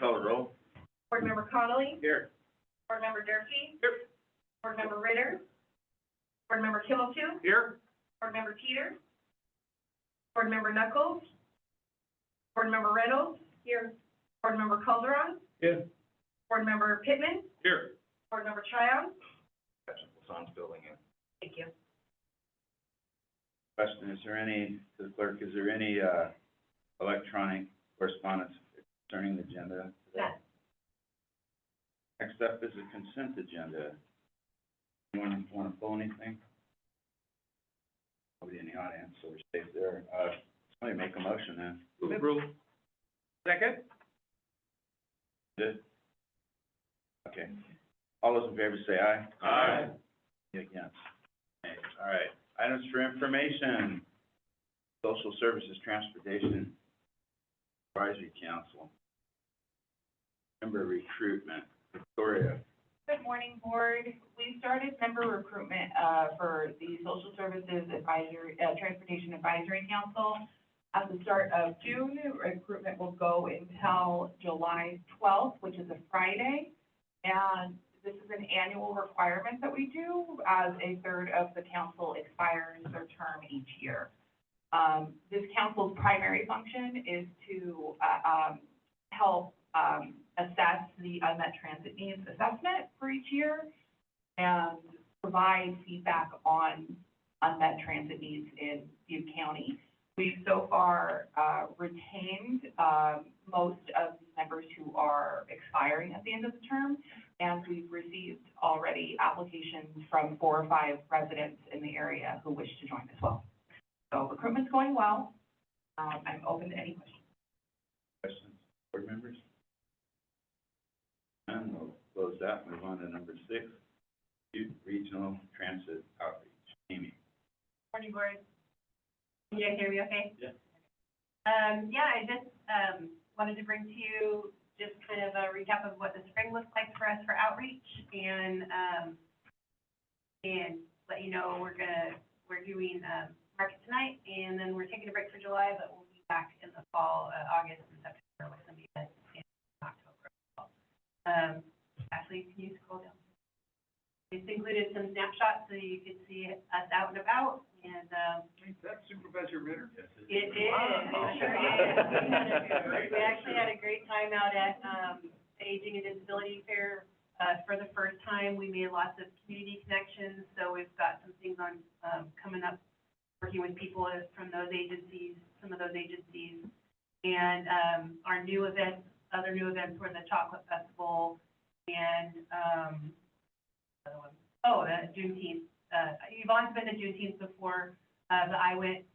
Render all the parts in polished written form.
call the roll. Board Member Connolly? Here. Board Member Durkee? Here. Board Member Ritter? Board Member Kimmeltu? Here. Board Member Teeter? Board Member Knuckles? Board Member Reynolds? Here. Board Member Calderon? Here. Board Member Pittman? Here. Board Member Tryon? Son's filling in. Thank you. Question, is there any, to the clerk, is there any, electronic correspondence concerning the agenda today? Yes. Next up is the consent agenda. Anyone want to pull anything? Nobody in the audience, so we're safe there. Somebody make a motion then. Approve. Second? Good. Okay. All those in favor say aye. Aye. Any against? Okay. All right. Items for information. Social Services Transportation Advisory Council. Member recruitment. Victoria. Good morning, board. We started member recruitment, for the Social Services Advisory, Transportation Advisory Council at the start of June. Recruitment will go until July 12th, which is a Friday. And this is an annual requirement that we do as a third of the council expires their term each year. This council's primary function is to, help, assess the unmet transit needs assessment for each year and provide feedback on unmet transit needs in Butte County. We've so far retained most of the members who are expiring at the end of the term, and we've received already applications from 4 or 5 residents in the area who wish to join as well. So recruitment's going well. I'm open to any questions. Questions, board members? None, we'll close that, move on to number 6, Butte Regional Transit Outreach. Amy. Morning, board. Can you guys hear me okay? Yeah. I just, wanted to bring to you just kind of a recap of what the spring looks like for us for outreach and let you know we're doing, market tonight, and then we're taking a break for July, but we'll be back in the fall, August and September with some events in October as well. Ashley, can you scroll down? It's included some snapshots so you can see us out and about, and, Is that Supervisor Ritter? it is, it sure is. We actually had a great time out at, Aging and Disability Fair, for the first time. We made lots of community connections, so we've got some things on, coming up, working with people from those agencies, some of those agencies. And, our new events, other new events were the Chocolate Festival and, Juneteenth. Yvonne's been to Juneteenth before, but I went,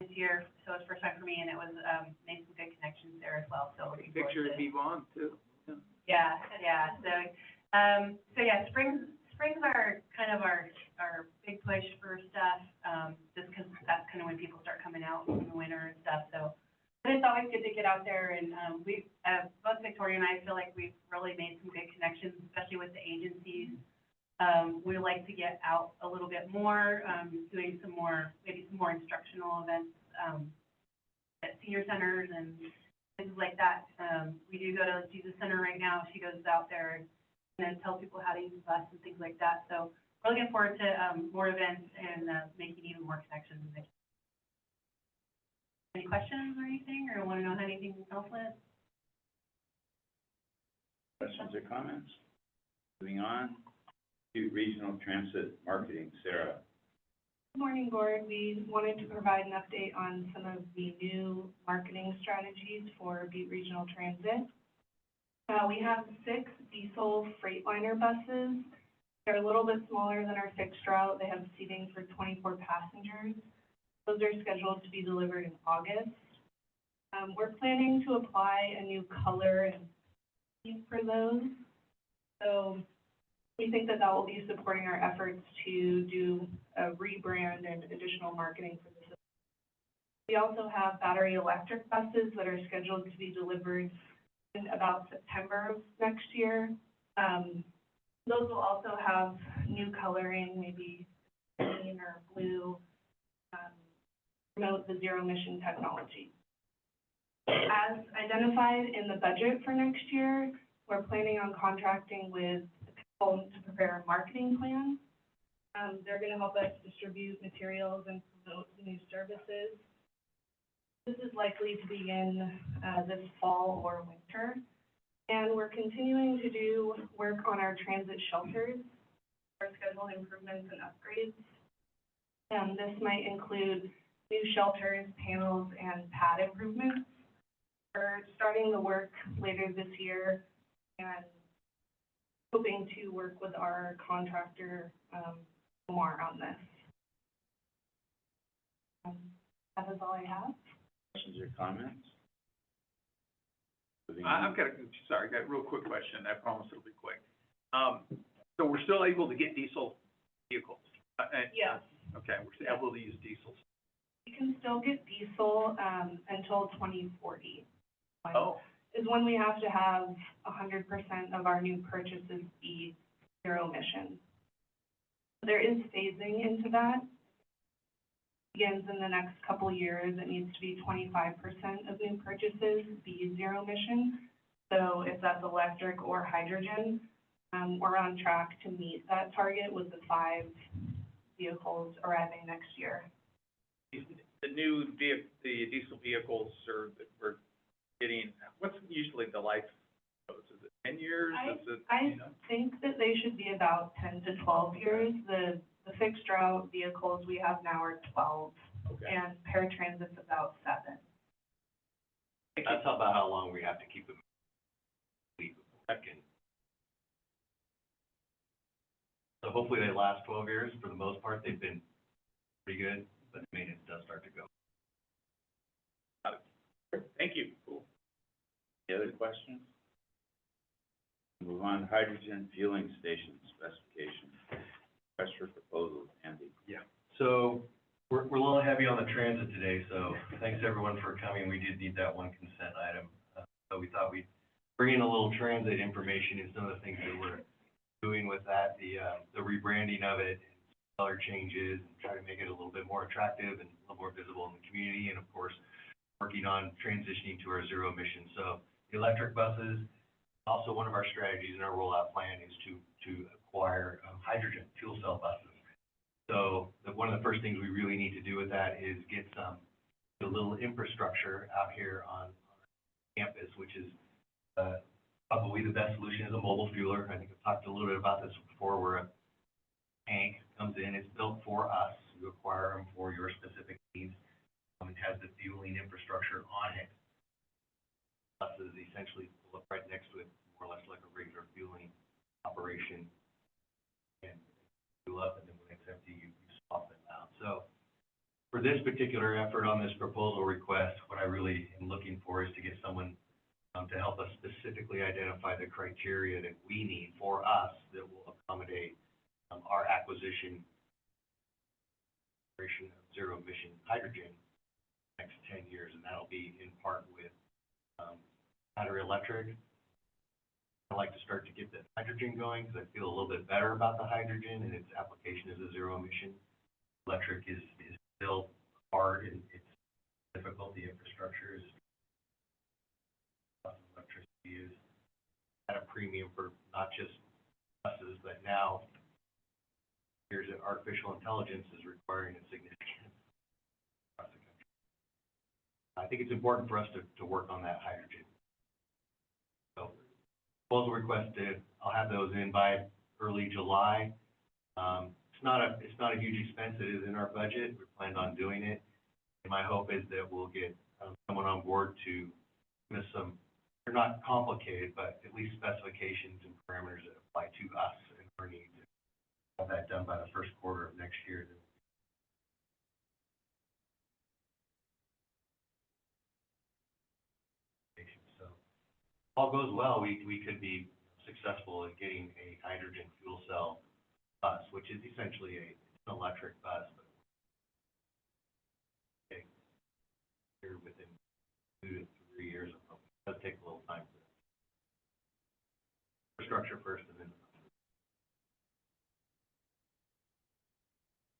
this year, so it's first time for me, and it was, made some good connections there as well, so. Picture of Yvonne too. Yeah. Springs are kind of our big push for stuff, just because that's kind of when people start coming out in the winter and stuff, so. But it's always good to get out there, and, both Victoria and I feel like we've really made some good connections, especially with the agencies. We like to get out a little bit more, doing maybe some more instructional events, at senior centers and things like that. We do go to Jesus Center right now. She goes out there and tells people how to use the bus and things like that. So we're looking forward to, more events and, making even more connections. Any questions or anything, or want to know how anything else went? Questions or comments? Moving on. Butte Regional Transit Marketing, Sarah. Good morning, board. We wanted to provide an update on some of the new marketing strategies for Butte Regional Transit. We have 6 diesel Freightliner buses. They're a little bit smaller than our fixed route. They have seating for 24 passengers. Those are scheduled to be delivered in August. We're planning to apply a new color and theme for those. So we think that will be supporting our efforts to do a rebrand and additional marketing for the system. We also have battery electric buses that are scheduled to be delivered in about September of next year. Those will also have new coloring, maybe green or blue, promote the zero emission technology. As identified in the budget for next year, we're planning on contracting with a consultant to prepare a marketing plan. They're gonna help us distribute materials and promote new services. This is likely to begin, this fall or winter. And we're continuing to do work on our transit shelters, our scheduled improvements and upgrades. This might include new shelters, panels, and pad improvements. We're starting the work later this year and hoping to work with our contractor, more on this. That is all I have. Questions or comments? Moving I've on. got a real quick question. I promise it'll be quick. So we're still able to get diesel vehicles? Yes. Okay, we're still able to use diesels. We can still get diesel, until 2040. Oh, Is when we have to have 100% of our new purchases be zero emission. There is phasing into that. Begins in the next couple years. It needs to be 25% of new purchases be zero emission. So if that's electric or hydrogen, we're on track to meet that target with the 5 vehicles arriving next year. the diesel vehicles that we're getting, what's usually the life of those? Is it 10 years? Is it, I think that they should be about 10 to 12 years. The fixed route vehicles we have now are 12, Okay. and paratransit's about 7. That's about how long we have to keep them. So hopefully they last 12 years. For the most part, they've been pretty good, but maintenance does start to go. Thank you. Cool. Any other questions? Move on, hydrogen fueling station specifications. Request for proposals, Andy. So we're a little heavy on the transit today, so thanks everyone for coming. We did need that one consent item. So we thought we'd bring in a little transit information and some of the things that we're doing with that, the rebranding of it, color changes, and try to make it a little bit more attractive and a little more visible in the community, and of course, working on transitioning to our zero emissions. So the electric buses, also one of our strategies in our rollout plan is to acquire hydrogen fuel cell buses. So one of the first things we really need to do with that is get a little infrastructure out here on campus, which is probably the best solution is a mobile fueler. I think I've talked a little bit about this before, where a tank comes in, it's built for us, you acquire them for your specific needs, and has the fueling infrastructure on it. Buses essentially look right next to it, more or less like a regular fueling operation, and fuel up, and then when it's empty, you swap them out. So for this particular effort on this proposal request, what I really am looking for is to get someone to help us specifically identify the criteria that we need for us that will accommodate our acquisition of zero emission hydrogen next 10 years, and that'll be in part with battery electric. I'd like to start to get the hydrogen going because I feel a little bit better about the hydrogen and its application as a zero emission. Electric is still hard and it's difficult. The infrastructure is electricity is at a premium for not just buses, but now here's that artificial intelligence is requiring a significant across the country. I think it's important for us to work on that hydrogen. So proposal requested, I'll have those in by early July. It's not a huge expense. It is in our budget. We planned on doing it. And my hope is that we'll get someone on board to give us some, they're not complicated, but at least specifications and parameters that apply to us and our needs. Have that done by the first quarter of next year. So if all goes well, we could be successful in getting a hydrogen fuel cell bus, which is essentially an electric bus, but here within 2 to 3 years. It does take a little time for infrastructure first, and then.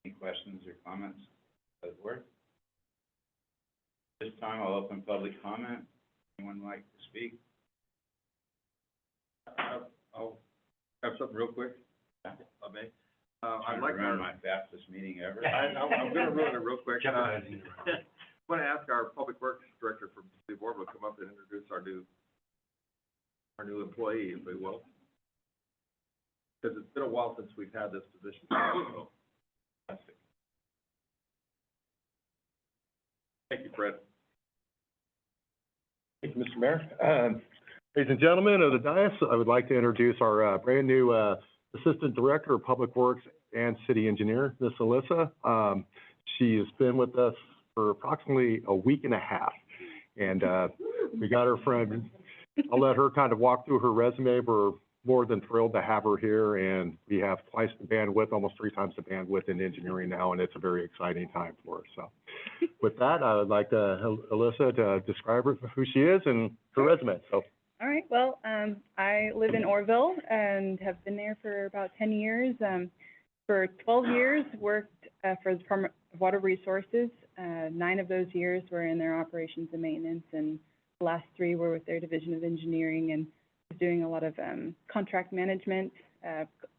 Any questions or comments? Does it work? This time I'll open public comment. Anyone like to speak? I'll have something real quick, if I may. I'd like Run to, my fastest meeting ever. I'm gonna run it real quick. Jeopardizing the run. I want to ask our Public Works Director from the board to come up and introduce our new employee, if we will. Because it's been a while since we've had this position, so. Thank you, Fred. Thank you, Mr. Mayor. Ladies and gentlemen of the dais, I would like to introduce our brand-new Assistant Director of Public Works and City Engineer, Ms. Alyssa. She has been with us for approximately a week and a half, and we got her from, I'll let her kind of walk through her resume. We're more than thrilled to have her here, and we have twice the bandwidth, almost 3 times the bandwidth in engineering now, and it's a very exciting time for us. So with that, I would like Alyssa to describe who she is and her resume, so. All right, well, I live in Orville and have been there for about 10 years. For 12 years, worked for the Department of Water Resources. 9 of those years were in their operations and maintenance, and the last 3 were with their Division of Engineering, and was doing a lot of contract management,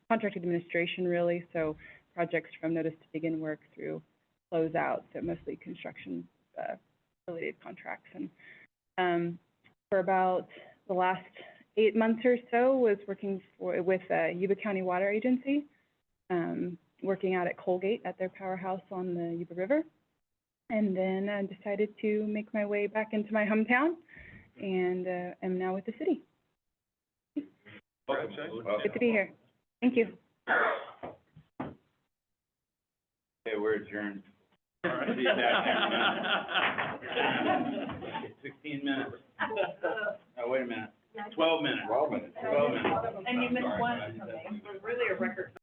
contract administration, really, so projects from notice to begin work through closeout, so mostly construction related contracts. And for about the last 8 months or so, was working with Yuba County Water Agency, working out at Colgate at their powerhouse on the Yuba River. And then I decided to make my way back into my hometown, and am now with the city. Welcome. Good to be here. Thank you. Okay, we're adjourned. All right. See you back next 16 minutes. Oh, wait a minute. 12 minutes. 12 minutes. 12 minutes. And you missed Sorry. one, really a record.